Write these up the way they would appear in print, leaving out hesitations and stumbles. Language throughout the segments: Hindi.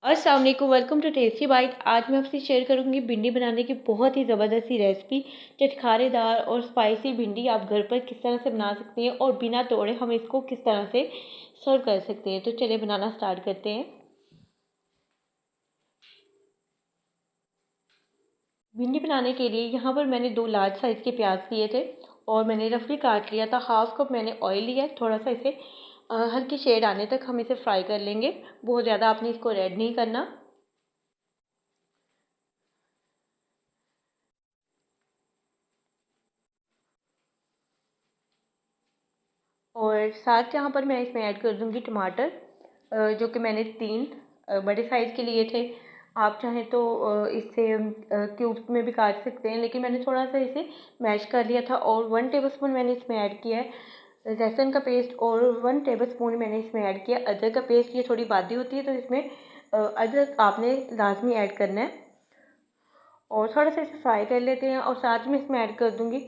अस्सलाम वालेकुम, वेलकम टू टेस्टी बाइट। आज मैं आपसे शेयर करूंगी भिंडी बनाने की बहुत ही ज़बरदस्त सी रेसिपी। चटखारेदार और स्पाइसी भिंडी आप घर पर किस तरह से बना सकते हैं और बिना तोड़े हम इसको किस तरह से सर्व कर सकते हैं। तो चलिए बनाना स्टार्ट करते हैं। भिंडी बनाने के लिए यहाँ पर मैंने 2 लार्ज साइज़ के प्याज लिए थे और मैंने रफली काट लिया था। हाफ कप मैंने ऑयल लिया, थोड़ा सा इसे हल्की शेड आने तक हम इसे फ्राई कर लेंगे। बहुत ज़्यादा आपने इसको रेड नहीं करना। और साथ यहाँ पर मैं इसमें ऐड कर दूँगी टमाटर, जो कि मैंने 3 बड़े साइज़ के लिए थे। आप चाहें तो इसे क्यूब्स में भी काट सकते हैं, लेकिन मैंने थोड़ा सा इसे मैश कर लिया था। और 1 टेबलस्पून मैंने इसमें ऐड किया है लहसुन का पेस्ट और 1 टेबलस्पून मैंने इसमें ऐड किया अदरक का पेस्ट। ये थोड़ी बादी होती है तो इसमें अदरक आपने लाजमी ऐड करना है। और थोड़ा सा इसे फ्राई कर लेते हैं और साथ में इसमें ऐड कर दूँगी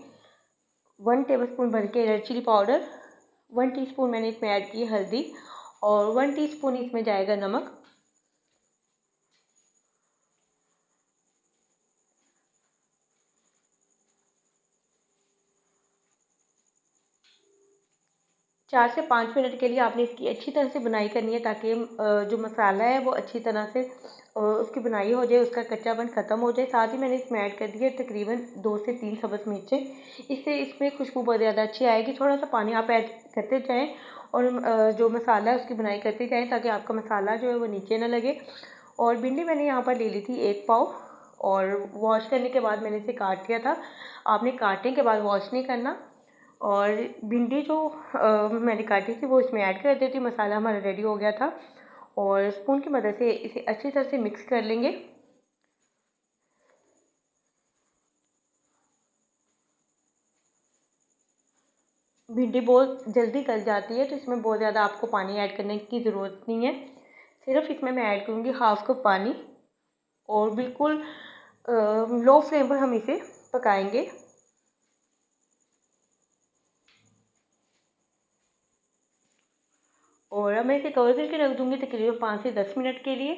1 टेबलस्पून भर के रेड चिली पाउडर, 1 टीस्पून मैंने इसमें ऐड की हल्दी और 1 टीस्पून इसमें जाएगा नमक। चार से 5 मिनट के लिए आपने इसकी अच्छी तरह से बुनाई करनी है, ताकि जो मसाला है वो अच्छी तरह से उसकी बुनाई हो जाए, उसका कच्चापन ख़त्म हो जाए। साथ ही मैंने इसमें ऐड कर दिया तकरीबन 2 से 3 सब्ज़ मिर्चें। इससे इसमें खुशबू बहुत ज़्यादा अच्छी आएगी। थोड़ा सा पानी आप ऐड करते जाएँ और जो मसाला है उसकी बुनाई करते जाएँ, ताकि आपका मसाला जो है वो नीचे ना लगे। और भिंडी मैंने यहाँ पर ले ली थी 1 पाव और वॉश करने के बाद मैंने इसे काट लिया था। आपने काटने के बाद वॉश नहीं करना। और भिंडी जो मैंने काटी थी वो इसमें ऐड कर देती। मसाला हमारा रेडी हो गया था और स्पून की मदद से इसे अच्छी तरह से मिक्स कर लेंगे। भिंडी बहुत जल्दी गल जाती है, तो इसमें बहुत ज़्यादा आपको पानी ऐड करने की ज़रूरत नहीं है। सिर्फ इसमें मैं ऐड करूँगी हाफ कप पानी और बिल्कुल लो फ्लेम पर हम इसे पकाएंगे। और अब मैं इसे कवर करके रख दूँगी तकरीबन 5 से 10 मिनट के लिए।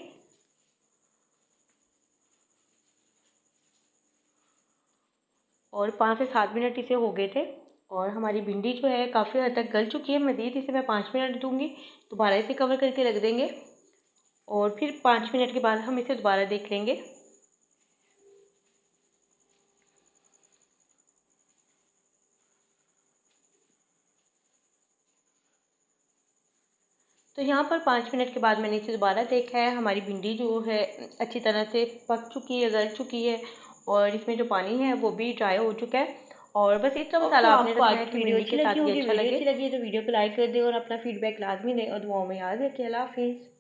और 5 से 7 मिनट इसे हो गए थे और हमारी भिंडी जो है काफ़ी हद तक गल चुकी है। मज़ीद इसे मैं 5 मिनट दूँगी, दोबारा इसे कवर करके रख देंगे और फिर 5 मिनट के बाद हम इसे दोबारा देख लेंगे। तो यहाँ पर 5 मिनट के बाद मैंने इसे दोबारा देखा है। हमारी भिंडी जो है अच्छी तरह से पक चुकी है, गल चुकी है और इसमें जो पानी है वो भी ड्राई हो चुका है। और बस इतना मसाला आपने रखना है कि भिंडी के साथ ये अच्छा लगे। अच्छी लगी है तो वीडियो को लाइक कर दें और अपना फीडबैक लाजमी दें और दुआओं में याद रखें। अल्लाह हाफिज़।